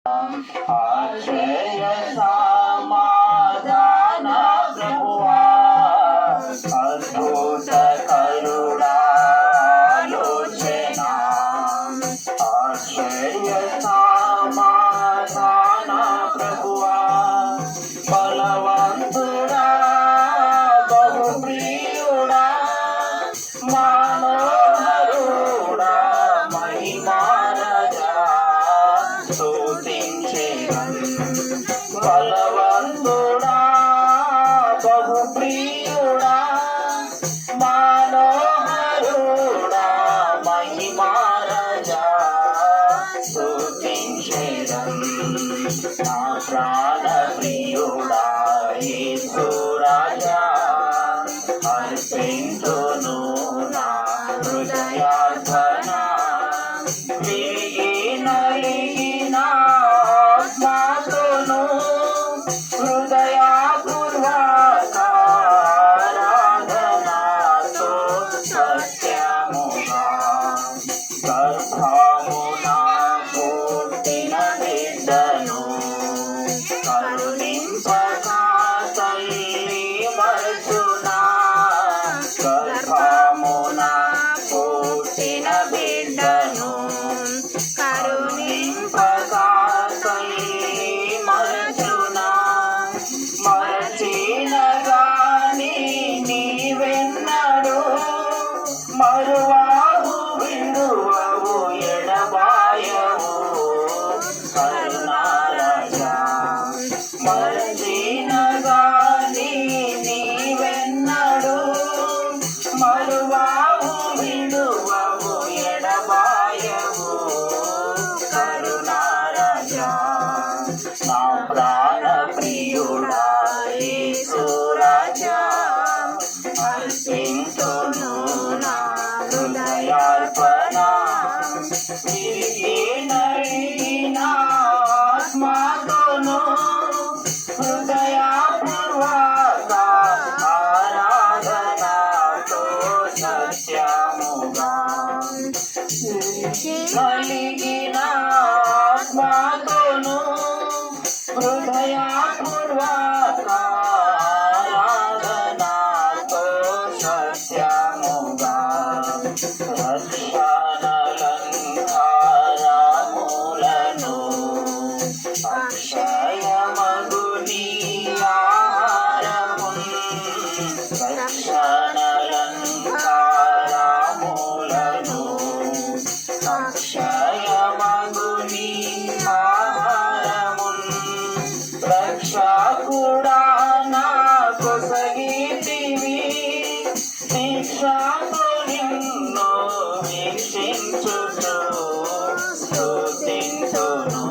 ఆశ్రయ సమాధాన ప్రభువా, అద్భుత కరుణాలోచన. ఆశ్రయ సమాధాన ప్రభువా, బలవంతుడా బహు ప్రియుడా మనోహరుడా మహిమారజా బలవంతుడా బహు ప్రియుడా మనోహరుడా మహిమారజా స్తుతించెదం. నా ప్రాణ ప్రియుడా యేసు రాజా, అర్పింతును నా హృదయార్పణ. విరిగి నలిగిన ఆత్మతోను హృదయపూర్వక ఆరాధనతో సత్యముగా గర్భమున పుట్టిన బిడ్డను కరుణింపక తల్లి మరచునా. గర్భమున పుట్టిన బిడ్డను కరుణింపక తల్లి మరచునా. మరచిన గాని నీవెన్నడు మరువావు విడువవు ఎడబాయవు కరుణారాజా. మరచిన గాని నీవెన్నడు మరువావు విడువవు ఎడబాయవు కరుణారాజా. నా ప్రాణ ప్రియుడా యేసు రాజా, అర్పింతును నా హృదయార్పణ. విరిగి నలిగిన ఆత్మతోను హృదయపూర్వక ఆరాధనతో సత్యముగా నలిగిన ఆత్మతోను హృదయపూర్వక ఆరాధనతో సత్యముగా రక్షణలంకారములను అక్షయమగు నీ ఆహారమున్. రక్షణలంకారములను అక్షయమగు నీ ఆహారమున్. రక్షకుడా నా కొసగితివి, దీక్షతో నిన్ను వీక్షించుచు స్తుతింతును.